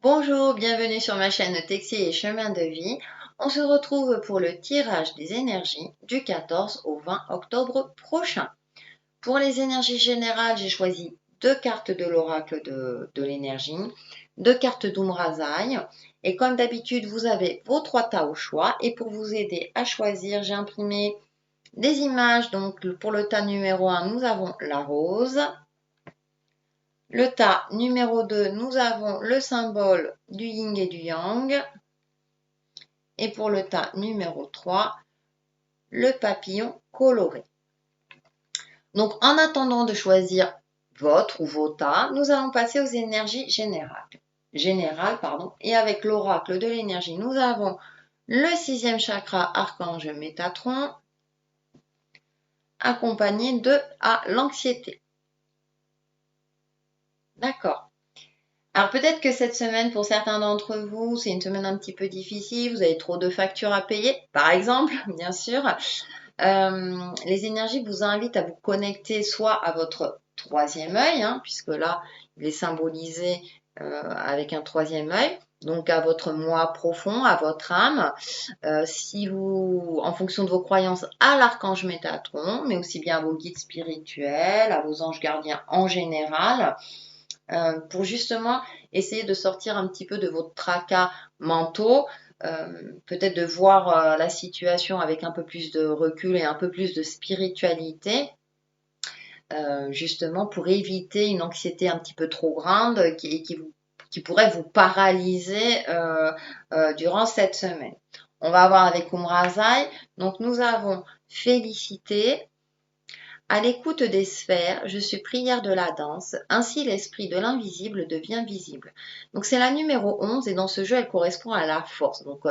Bonjour, bienvenue sur ma chaîne Texier et Chemin de Vie. On se retrouve pour le tirage des énergies du 14 au 20 octobre prochain. Pour les énergies générales, j'ai choisi deux cartes de l'oracle de l'énergie, deux cartes d'Umrazai. Et comme d'habitude, vous avez vos trois tas au choix. Et pour vous aider à choisir, j'ai imprimé des images. Donc pour le tas numéro 1, nous avons la rose. Le tas numéro 2, nous avons le symbole du yin et du yang. Et pour le tas numéro 3, le papillon coloré. Donc en attendant de choisir votre ou vos tas, nous allons passer aux énergies générales. Et avec l'oracle de l'énergie, nous avons le sixième chakra archange Métatron, accompagné de l'anxiété. D'accord. Alors peut-être que cette semaine, pour certains d'entre vous, c'est une semaine un petit peu difficile, vous avez trop de factures à payer, par exemple, bien sûr. Les énergies vous invitent à vous connecter soit à votre troisième œil, puisque là, il est symbolisé avec un troisième œil, donc à votre moi profond, à votre âme. Si vous, en fonction de vos croyances, à l'archange Métatron, mais aussi bien à vos guides spirituels, à vos anges gardiens en général, pour justement essayer de sortir un petit peu de votre tracas mentaux, peut-être de voir la situation avec un peu plus de recul et un peu plus de spiritualité, justement pour éviter une anxiété un petit peu trop grande qui pourrait vous paralyser durant cette semaine. On va voir avec Umrazai. Donc nous avons félicité, à l'écoute des sphères, je suis prière de la danse, ainsi l'esprit de l'invisible devient visible. Donc c'est la numéro 11 et dans ce jeu elle correspond à la force. Donc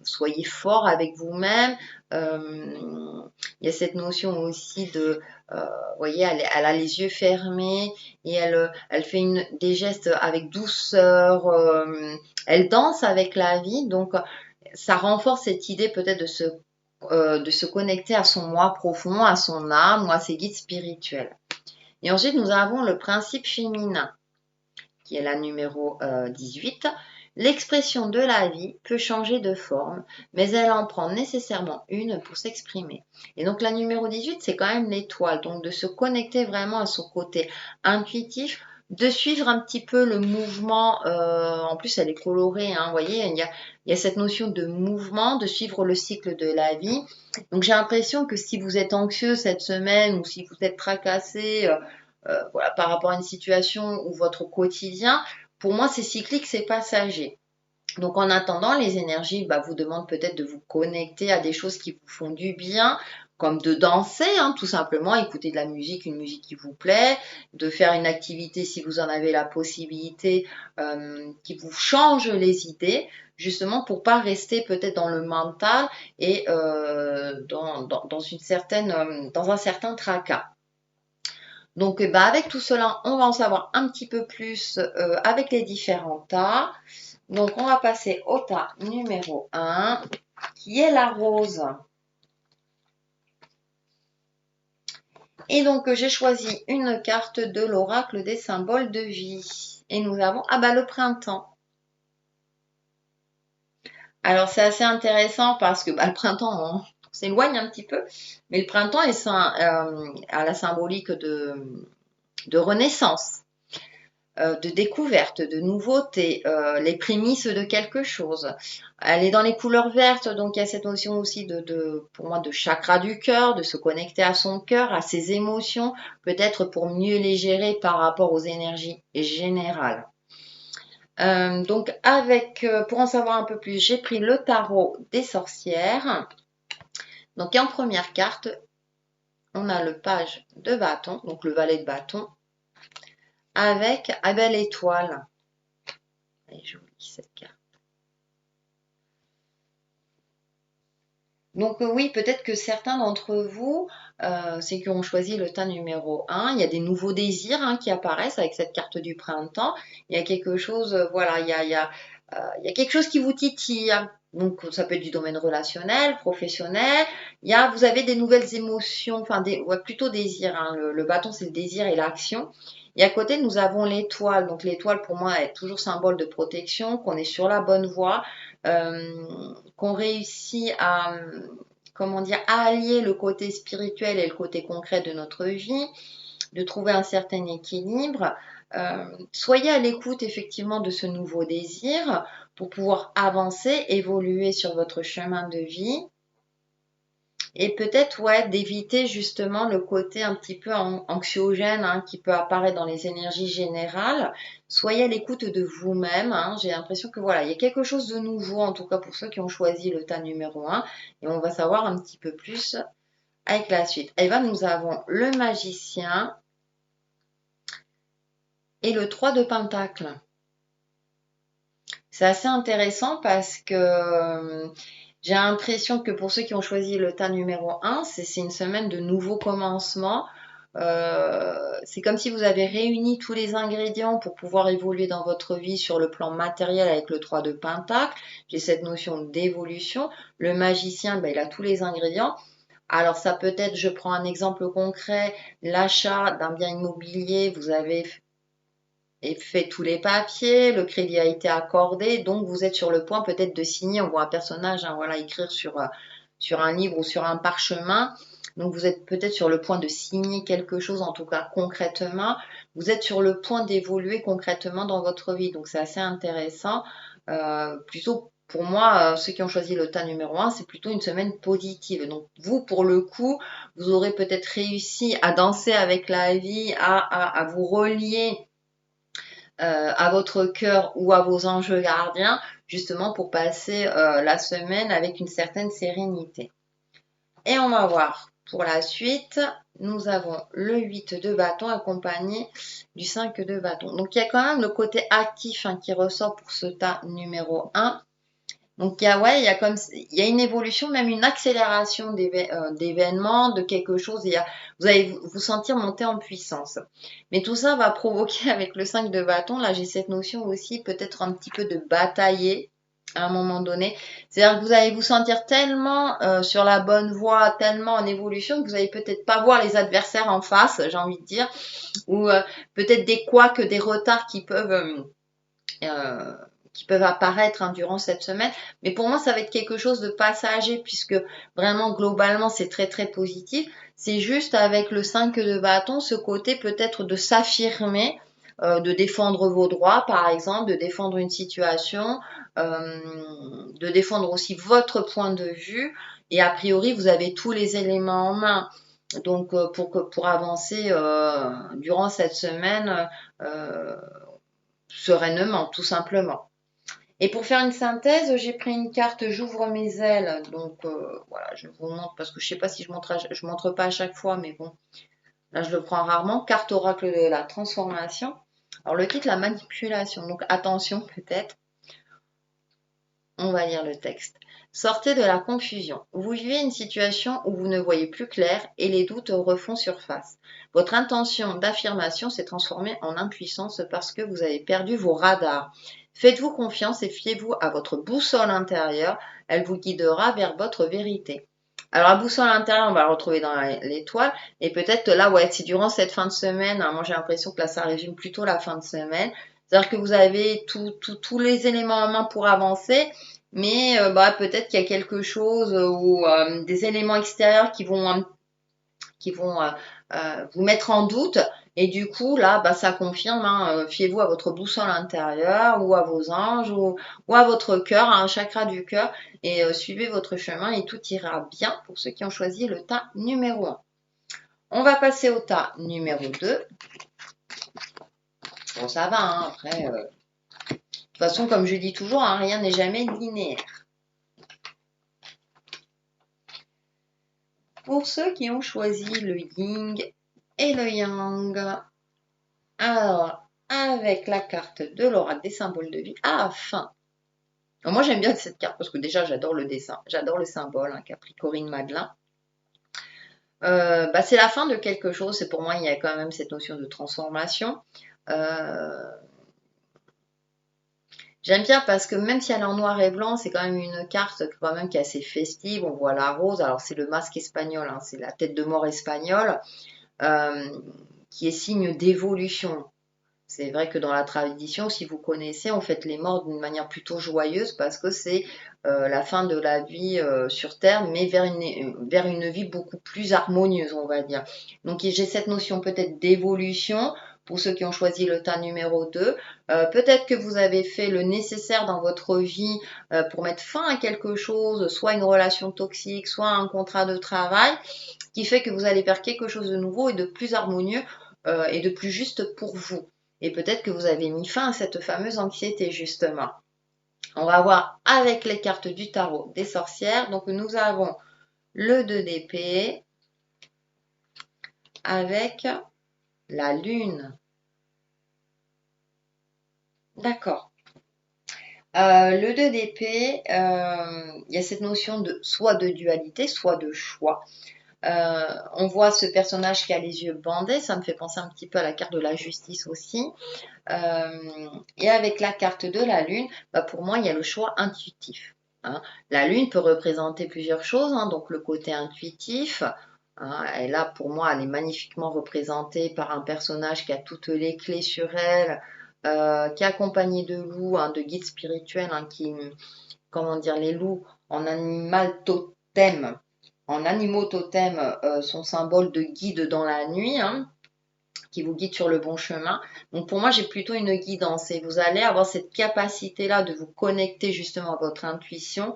soyez fort avec vous-même. Il y a cette notion aussi de, vous voyez, elle a les yeux fermés et elle fait des gestes avec douceur. Elle danse avec la vie. Donc ça renforce cette idée peut-être de se connecter à son moi profond, à son âme ou à ses guides spirituels. Et ensuite, nous avons le principe féminin, qui est la numéro 18. L'expression de la vie peut changer de forme, mais elle en prend nécessairement une pour s'exprimer. Et donc la numéro 18, c'est quand même l'étoile, donc de se connecter vraiment à son côté intuitif, de suivre un petit peu le mouvement. En plus, elle est colorée, vous voyez, il y a cette notion de mouvement, de suivre le cycle de la vie. Donc j'ai l'impression que si vous êtes anxieux cette semaine ou si vous êtes tracassé, voilà, par rapport à une situation ou votre quotidien, pour moi, c'est cyclique, c'est passager. Donc en attendant, les énergies vous demandent peut-être de vous connecter à des choses qui vous font du bien, comme de danser, tout simplement, écouter de la musique, une musique qui vous plaît, de faire une activité si vous en avez la possibilité, qui vous change les idées, justement pour pas rester peut-être dans le mental et dans un certain tracas. Donc, avec tout cela, on va en savoir un petit peu plus avec les différents tas. Donc, on va passer au tas numéro 1, qui est la rose. Et donc, j'ai choisi une carte de l'oracle des symboles de vie. Et nous avons, le printemps. Alors, c'est assez intéressant parce que le printemps, on s'éloigne un petit peu. Mais le printemps a la symbolique de renaissance. De découverte, de nouveauté, les prémices de quelque chose. Elle est dans les couleurs vertes, donc il y a cette notion aussi pour moi, de chakra du cœur, de se connecter à son cœur, à ses émotions, peut-être pour mieux les gérer par rapport aux énergies générales. Donc pour en savoir un peu plus, j'ai pris le tarot des sorcières. Donc en première carte, on a le page de bâton, donc le valet de bâton, avec belle étoile. Elle est jolie cette carte. Donc oui, peut-être que certains d'entre vous, c'est qui ont choisi le tas numéro 1, il y a des nouveaux désirs qui apparaissent avec cette carte du printemps. Il y a quelque chose, voilà, il y a quelque chose qui vous titille. Donc ça peut être du domaine relationnel, professionnel. Vous avez des nouvelles émotions, plutôt désir. Le bâton, c'est le désir et l'action. Et à côté, nous avons l'étoile. Donc l'étoile, pour moi, est toujours symbole de protection, qu'on est sur la bonne voie, qu'on réussit à, comment dire, à allier le côté spirituel et le côté concret de notre vie, de trouver un certain équilibre. Soyez à l'écoute effectivement de ce nouveau désir pour pouvoir avancer, évoluer sur votre chemin de vie. Et peut-être, ouais, d'éviter justement le côté un petit peu anxiogène hein, qui peut apparaître dans les énergies générales. Soyez à l'écoute de vous-même. Hein. J'ai l'impression que voilà, il y a quelque chose de nouveau, en tout cas pour ceux qui ont choisi le tas numéro 1. Et on va savoir un petit peu plus avec la suite. Et bien, nous avons le magicien et le 3 de pentacle. C'est assez intéressant parce que j'ai l'impression que pour ceux qui ont choisi le tas numéro 1, c'est une semaine de nouveaux commencements. C'est comme si vous avez réuni tous les ingrédients pour pouvoir évoluer dans votre vie sur le plan matériel avec le 3 de pentacle. J'ai cette notion d'évolution. Le magicien, ben, il a tous les ingrédients. Alors ça peut être, je prends un exemple concret, l'achat d'un bien immobilier, vous avez fait tous les papiers, le crédit a été accordé, donc vous êtes sur le point peut-être de signer, on voit un personnage hein, voilà, écrire sur un livre ou sur un parchemin, donc vous êtes peut-être sur le point de signer quelque chose, en tout cas concrètement, vous êtes sur le point d'évoluer concrètement dans votre vie, donc c'est assez intéressant, plutôt pour moi, ceux qui ont choisi le tas numéro 1, c'est plutôt une semaine positive. Donc vous, pour le coup, vous aurez peut-être réussi à danser avec la vie, à vous relier à votre cœur ou à vos anges gardiens, justement pour passer la semaine avec une certaine sérénité. Et on va voir pour la suite, nous avons le 8 de bâton accompagné du 5 de bâton. Donc il y a quand même le côté actif hein, qui ressort pour ce tas numéro 1. Donc il y a, ouais, il y a une évolution, même une accélération d'événements, de quelque chose. Vous allez vous sentir monter en puissance. Mais tout ça va provoquer avec le 5 de bâton, là j'ai cette notion aussi peut-être un petit peu de batailler à un moment donné. C'est-à-dire que vous allez vous sentir tellement sur la bonne voie, tellement en évolution que vous allez peut-être pas voir les adversaires en face, j'ai envie de dire, ou peut-être des couacs, des retards qui peuvent apparaître hein, durant cette semaine. Mais pour moi, ça va être quelque chose de passager puisque vraiment, globalement, c'est très, très positif. C'est juste avec le 5 de bâton, ce côté peut-être de s'affirmer, de défendre vos droits, par exemple, de défendre une situation, de défendre aussi votre point de vue. Et a priori, vous avez tous les éléments en main. Donc, pour avancer durant cette semaine sereinement, tout simplement. Et pour faire une synthèse, j'ai pris une carte J'ouvre mes ailes. Donc voilà, je vous montre parce que je ne sais pas si je montre pas à chaque fois, mais bon, là je le prends rarement. Carte oracle de la transformation. Alors le titre, la manipulation. Donc attention peut-être. On va lire le texte. Sortez de la confusion. Vous vivez une situation où vous ne voyez plus clair et les doutes refont surface. Votre intention d'affirmation s'est transformée en impuissance parce que vous avez perdu vos radars. Faites-vous confiance et fiez-vous à votre boussole intérieure. Elle vous guidera vers votre vérité. Alors la boussole intérieure, on va la retrouver dans l'étoile. Et peut-être là, ouais, c'est durant cette fin de semaine. Hein, moi, j'ai l'impression que là, ça résume plutôt la fin de semaine. C'est-à-dire que vous avez tous les éléments en main pour avancer, mais bah, peut-être qu'il y a quelque chose ou des éléments extérieurs qui vont vous mettre en doute. Et du coup, là, bah, ça confirme, hein, fiez-vous à votre boussole intérieure ou à vos anges ou à votre cœur, à un chakra du cœur, et suivez votre chemin et tout ira bien pour ceux qui ont choisi le tas numéro 1. On va passer au tas numéro 2. Bon, ça va, hein, après... de toute façon, comme je dis toujours, hein, rien n'est jamais linéaire. Pour ceux qui ont choisi le yin et le yang, alors, avec la carte de l'oracle des symboles de vie, à la fin. Alors, moi, j'aime bien cette carte parce que déjà, j'adore le dessin, j'adore le symbole, hein, Capricorne Madelin. Bah, c'est la fin de quelque chose, c'est pour moi, il y a quand même cette notion de transformation. J'aime bien parce que même si elle est en noir et blanc, c'est quand même une carte quand même qui est assez festive. On voit la rose, alors c'est le masque espagnol, hein, c'est la tête de mort espagnole, qui est signe d'évolution. C'est vrai que dans la tradition, si vous connaissez, on fête les morts d'une manière plutôt joyeuse parce que c'est la fin de la vie sur Terre, mais vers une vie beaucoup plus harmonieuse, on va dire. Donc j'ai cette notion peut-être d'évolution pour ceux qui ont choisi le tas numéro 2. Peut-être que vous avez fait le nécessaire dans votre vie pour mettre fin à quelque chose, soit une relation toxique, soit un contrat de travail, qui fait que vous allez faire quelque chose de nouveau et de plus harmonieux et de plus juste pour vous. Et peut-être que vous avez mis fin à cette fameuse anxiété, justement. On va voir avec les cartes du tarot des sorcières. Donc, nous avons le 2 d'épée avec la lune. D'accord. Le 2 d'épée, il y a cette notion de soit de dualité, soit de choix. On voit ce personnage qui a les yeux bandés, ça me fait penser un petit peu à la carte de la justice aussi. Et avec la carte de la lune, bah pour moi, il y a le choix intuitif. Hein. La lune peut représenter plusieurs choses, hein, donc le côté intuitif. Hein, et là, pour moi, elle est magnifiquement représentée par un personnage qui a toutes les clés sur elle, qui est accompagné de loups, hein, de guides spirituels, hein, qui, comment dire, les loups en animal totem, en animaux totem, sont symbole de guide dans la nuit. Hein, qui vous guide sur le bon chemin. Donc pour moi, j'ai plutôt une guidance et vous allez avoir cette capacité-là de vous connecter justement à votre intuition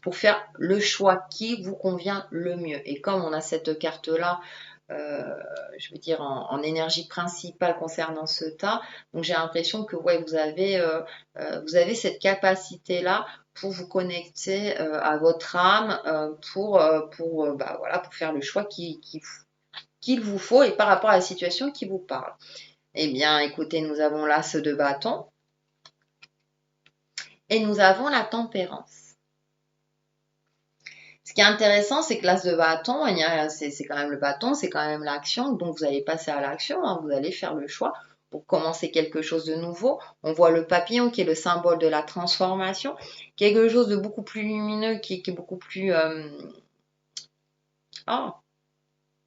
pour faire le choix qui vous convient le mieux. Et comme on a cette carte-là, je veux dire en énergie principale concernant ce tas, donc j'ai l'impression que ouais, vous avez cette capacité-là pour vous connecter à votre âme, bah, voilà, pour faire le choix qu'il vous faut et par rapport à la situation qui vous parle. Eh bien, écoutez, nous avons l'as de bâton et nous avons la tempérance. Ce qui est intéressant, c'est que l'as de bâton, c'est quand même le bâton, c'est quand même l'action, donc vous allez passer à l'action, hein, vous allez faire le choix pour commencer quelque chose de nouveau. On voit le papillon qui est le symbole de la transformation, quelque chose de beaucoup plus lumineux, qui est beaucoup plus...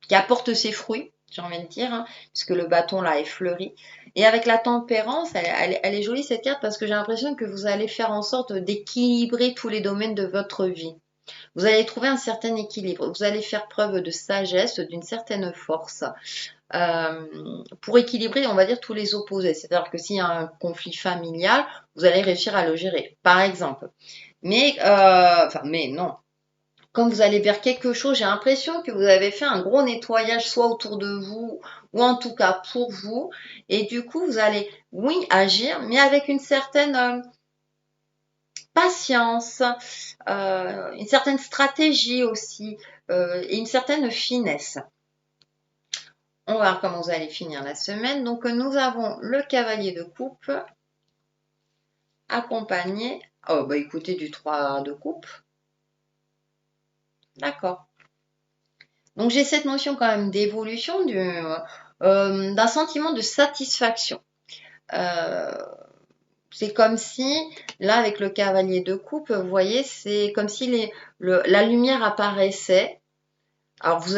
qui apporte ses fruits, j'ai envie de dire, hein, puisque le bâton là est fleuri. Et avec la tempérance, elle est jolie cette carte parce que j'ai l'impression que vous allez faire en sorte d'équilibrer tous les domaines de votre vie. Vous allez trouver un certain équilibre. Vous allez faire preuve de sagesse, d'une certaine force pour équilibrer, on va dire, tous les opposés. C'est-à-dire que s'il y a un conflit familial, vous allez réussir à le gérer, par exemple. Mais non, quand vous allez vers quelque chose, j'ai l'impression que vous avez fait un gros nettoyage soit autour de vous ou en tout cas pour vous. Et du coup, vous allez, oui, agir, mais avec une certaine patience, une certaine stratégie aussi et une certaine finesse. On va voir comment vous allez finir la semaine. Donc, nous avons le cavalier de coupe accompagné, oh, bah écoutez, du 3 de coupe. D'accord. Donc j'ai cette notion quand même d'évolution, d'un sentiment de satisfaction. C'est comme si, là avec le cavalier de coupe, vous voyez, c'est comme si la lumière apparaissait. Alors vous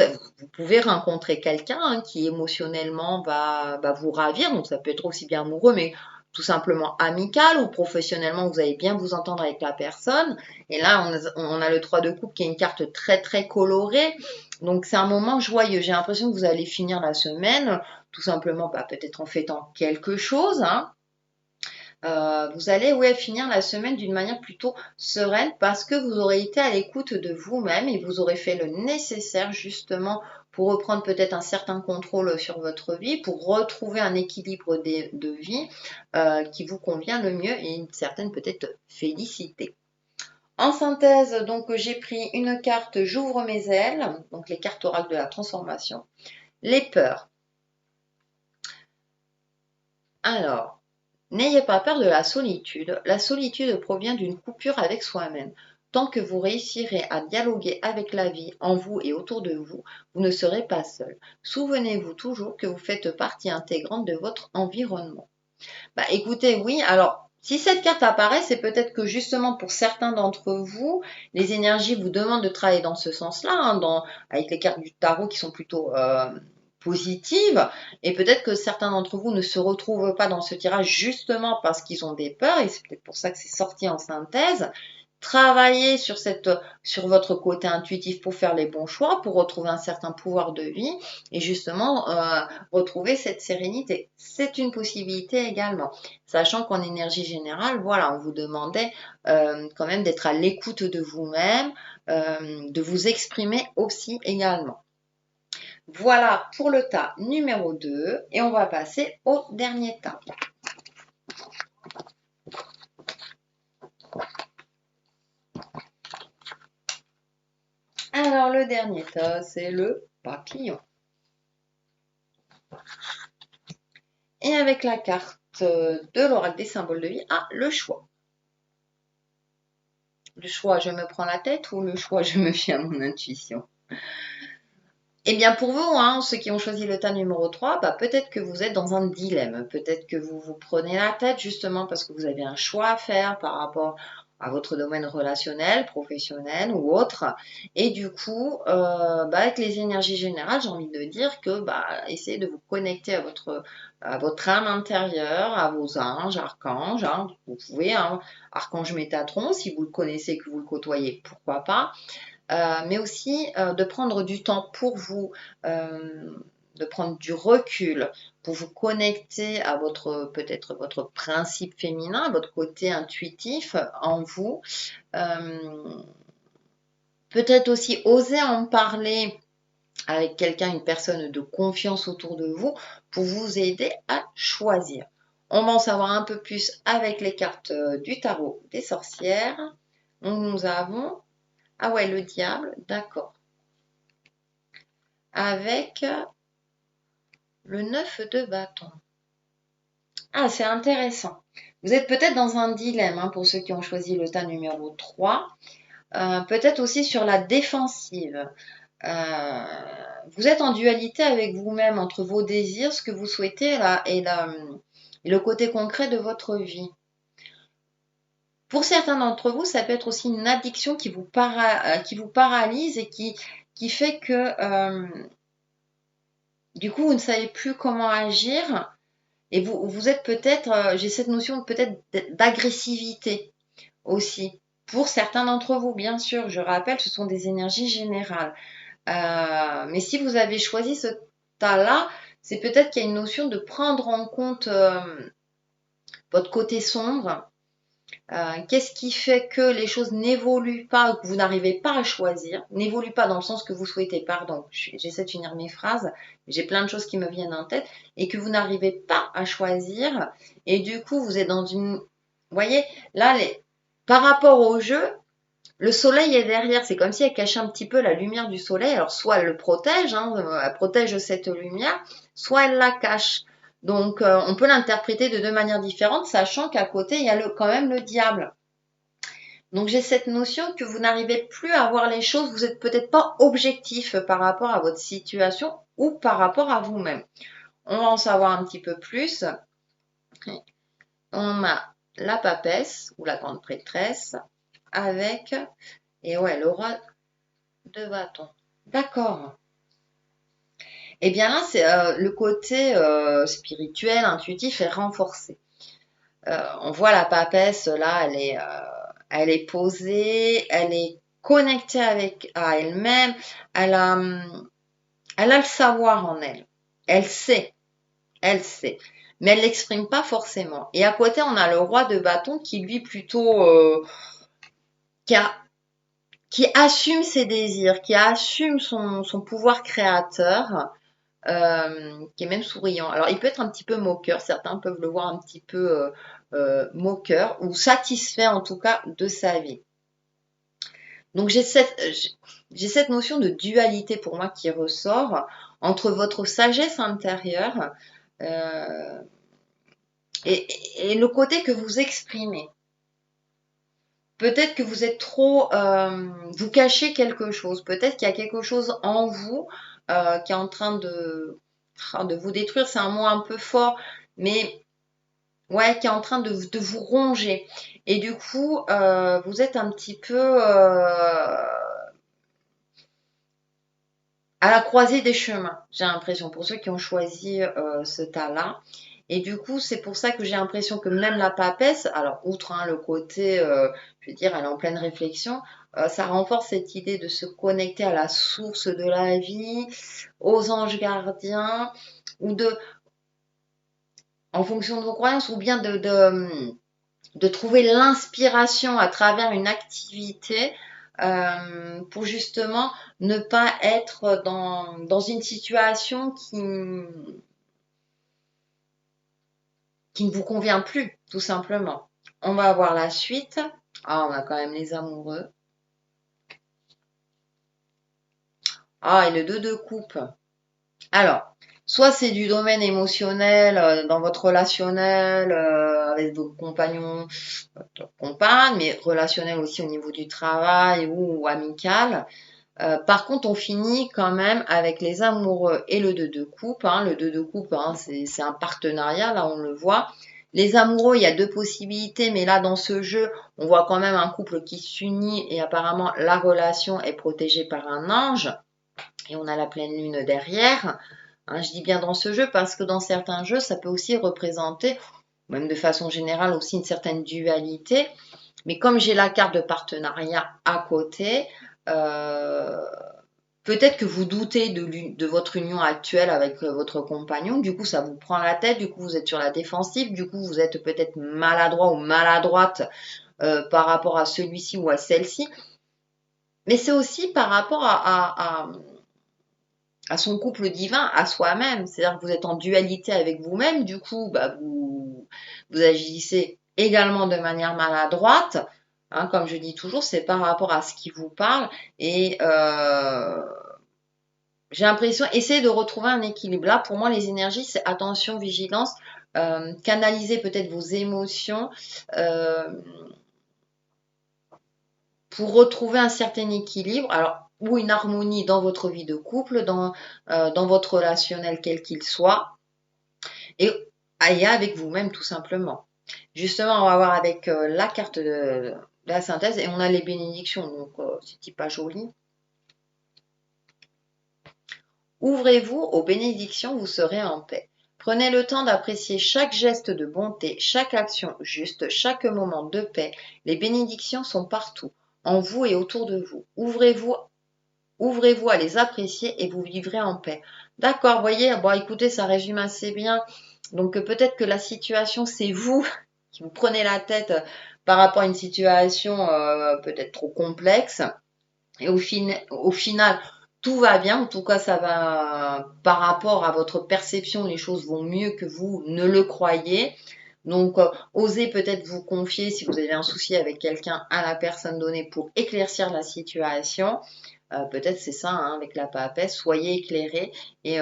pouvez rencontrer quelqu'un hein, qui émotionnellement va vous ravir, donc ça peut être aussi bien amoureux, mais tout simplement amical ou professionnellement, vous allez bien vous entendre avec la personne. Et là, on a le 3 de coupe qui est une carte très très colorée. Donc c'est un moment joyeux. J'ai l'impression que vous allez finir la semaine tout simplement peut-être en fêtant quelque chose. Hein. Vous allez finir la semaine d'une manière plutôt sereine parce que vous aurez été à l'écoute de vous-même et vous aurez fait le nécessaire justement pour reprendre peut-être un certain contrôle sur votre vie, pour retrouver un équilibre de vie qui vous convient le mieux et une certaine peut-être félicité. En synthèse, donc j'ai pris une carte J'ouvre mes ailes, donc les cartes oracles de la transformation, les peurs. Alors, n'ayez pas peur de la solitude. La solitude provient d'une coupure avec soi-même. Tant que vous réussirez à dialoguer avec la vie en vous et autour de vous, vous ne serez pas seul. Souvenez-vous toujours que vous faites partie intégrante de votre environnement. Bah écoutez, oui, alors si cette carte apparaît, c'est peut-être que justement pour certains d'entre vous, les énergies vous demandent de travailler dans ce sens-là, hein, avec les cartes du tarot qui sont plutôt positive, et peut-être que certains d'entre vous ne se retrouvent pas dans ce tirage justement parce qu'ils ont des peurs, et c'est peut-être pour ça que c'est sorti en synthèse. Travaillez sur votre côté intuitif pour faire les bons choix, pour retrouver un certain pouvoir de vie et justement retrouver cette sérénité. C'est une possibilité également. Sachant qu'en énergie générale, voilà, on vous demandait quand même d'être à l'écoute de vous-même, de vous exprimer aussi également. Voilà pour le tas numéro 2 et on va passer au dernier tas. Alors, le dernier tas, c'est le papillon. Et avec la carte de l'oracle des symboles de vie, le choix. Le choix, je me prends la tête ou le choix, je me fie à mon intuition? Eh bien, pour vous, ceux qui ont choisi le tas numéro 3, peut-être que vous êtes dans un dilemme. Peut-être que vous vous prenez la tête justement parce que vous avez un choix à faire par rapport à votre domaine relationnel, professionnel ou autre. Et du coup, avec les énergies générales, j'ai envie de dire que essayez de vous connecter à votre âme intérieure, à vos anges, archanges. Vous pouvez, archange Métatron, si vous le connaissez, que vous le côtoyez, pourquoi pas. Mais aussi de prendre du temps pour vous, de prendre du recul pour vous connecter à peut-être votre principe féminin, votre côté intuitif en vous. Peut-être aussi oser en parler avec quelqu'un, une personne de confiance autour de vous pour vous aider à choisir. On va en savoir un peu plus avec les cartes du tarot des sorcières. Nous avons le diable, d'accord. Avec le 9 de bâton. C'est intéressant. Vous êtes peut-être dans un dilemme pour ceux qui ont choisi le tas numéro 3. Peut-être aussi sur la défensive. Vous êtes en dualité avec vous-même entre vos désirs, ce que vous souhaitez et le côté concret de votre vie. Pour certains d'entre vous, ça peut être aussi une addiction qui vous paralyse et qui fait que du coup, vous ne savez plus comment agir et vous êtes peut-être, j'ai cette notion peut-être d'agressivité aussi. Pour certains d'entre vous, bien sûr, je rappelle, ce sont des énergies générales. Mais si vous avez choisi ce tas-là, c'est peut-être qu'il y a une notion de prendre en compte votre côté sombre. Qu'est-ce qui fait que les choses n'évoluent pas ou que vous n'arrivez pas à choisir? N'évoluent pas dans le sens que vous souhaitez, pardon. J'essaie de finir mes phrases. J'ai plein de choses qui me viennent en tête et que vous n'arrivez pas à choisir. Et du coup, vous êtes dans une... Vous voyez, là, par rapport au jeu, le soleil est derrière. C'est comme si elle cachait un petit peu la lumière du soleil. Alors, soit elle le protège, elle protège cette lumière, soit elle la cache. Donc, on peut l'interpréter de deux manières différentes, sachant qu'à côté, il y a quand même le diable. Donc, j'ai cette notion que vous n'arrivez plus à voir les choses, vous n'êtes peut-être pas objectif par rapport à votre situation ou par rapport à vous-même. On va en savoir un petit peu plus. On a la papesse ou la grande prêtresse avec, le roi de bâton. D'accord. Eh bien là, c'est le côté spirituel, intuitif est renforcé. On voit la papesse, là, elle est posée, elle est connectée à elle-même, elle a le savoir en elle. Elle sait, mais elle l'exprime pas forcément. Et à côté, on a le roi de bâton qui lui plutôt qui assume ses désirs, qui assume son pouvoir créateur. Qui est même souriant. Alors, il peut être un petit peu moqueur, certains peuvent le voir un petit peu moqueur ou satisfait en tout cas de sa vie. Donc, j'ai cette notion de dualité pour moi qui ressort entre votre sagesse intérieure et le côté que vous exprimez. Peut-être que vous êtes trop... vous cachez quelque chose. Peut-être qu'il y a quelque chose en vous qui est en train de vous détruire. C'est un mot un peu fort, mais qui est en train de vous ronger. Et du coup, vous êtes un petit peu à la croisée des chemins, j'ai l'impression, pour ceux qui ont choisi ce tas-là. Et du coup, c'est pour ça que j'ai l'impression que même la papesse, alors outre le côté, je veux dire, elle est en pleine réflexion, ça renforce cette idée de se connecter à la source de la vie, aux anges gardiens, ou de, en fonction de vos croyances, ou bien de trouver l'inspiration à travers une activité pour justement ne pas être dans une situation qui ne vous convient plus, tout simplement. On va voir la suite. Ah, on a quand même les amoureux. Ah, et le 2 de coupe. Alors, soit c'est du domaine émotionnel, dans votre relationnel, avec vos compagnons, votre compagne, mais relationnel aussi au niveau du travail ou amical. Par contre, on finit quand même avec les amoureux et le 2 de coupe. Le 2 de coupe, c'est un partenariat, là on le voit. Les amoureux, il y a deux possibilités, mais là dans ce jeu, on voit quand même un couple qui s'unit et apparemment la relation est protégée par un ange. Et on a la pleine lune derrière. Je dis bien dans ce jeu parce que dans certains jeux, ça peut aussi représenter, même de façon générale, aussi une certaine dualité. Mais comme j'ai la carte de partenariat à côté, euh, peut-être que vous doutez de votre union actuelle avec votre compagnon, du coup ça vous prend la tête, du coup vous êtes sur la défensive, du coup vous êtes peut-être maladroit ou maladroite par rapport à celui-ci ou à celle-ci. Mais c'est aussi par rapport à son couple divin, à soi-même. C'est-à-dire que vous êtes en dualité avec vous-même, du coup vous agissez également de manière maladroite. Comme je dis toujours, c'est par rapport à ce qui vous parle et j'ai l'impression, essayez de retrouver un équilibre. Là, pour moi, les énergies, c'est attention, vigilance, canaliser peut-être vos émotions euh, pour retrouver un certain équilibre. Alors, ou une harmonie dans votre vie de couple, dans votre relationnel quel qu'il soit, et avec vous-même tout simplement. Justement, on va voir avec la carte de la synthèse et on a les bénédictions, donc c'est pas joli. Ouvrez-vous aux bénédictions, vous serez en paix. Prenez le temps d'apprécier chaque geste de bonté, chaque action juste, chaque moment de paix. Les bénédictions sont partout, en vous et autour de vous. Ouvrez-vous à les apprécier et vous vivrez en paix. D'accord, voyez, bon écoutez, ça résume assez bien. Donc peut-être que la situation, c'est vous qui vous prenez la tête par rapport à une situation peut-être trop complexe. Et au final, tout va bien. En tout cas, ça va par rapport à votre perception, les choses vont mieux que vous ne le croyez. Donc, osez peut-être vous confier si vous avez un souci avec quelqu'un à la personne donnée pour éclaircir la situation. Peut-être c'est ça avec la papesse, soyez éclairés et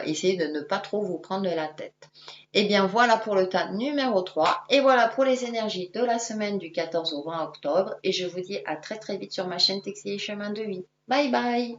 essayez de ne pas trop vous prendre de la tête. Et bien voilà pour le tas numéro 3 et voilà pour les énergies de la semaine du 14 au 20 octobre et je vous dis à très très vite sur ma chaîne Textile et Chemin de Vie. Bye bye.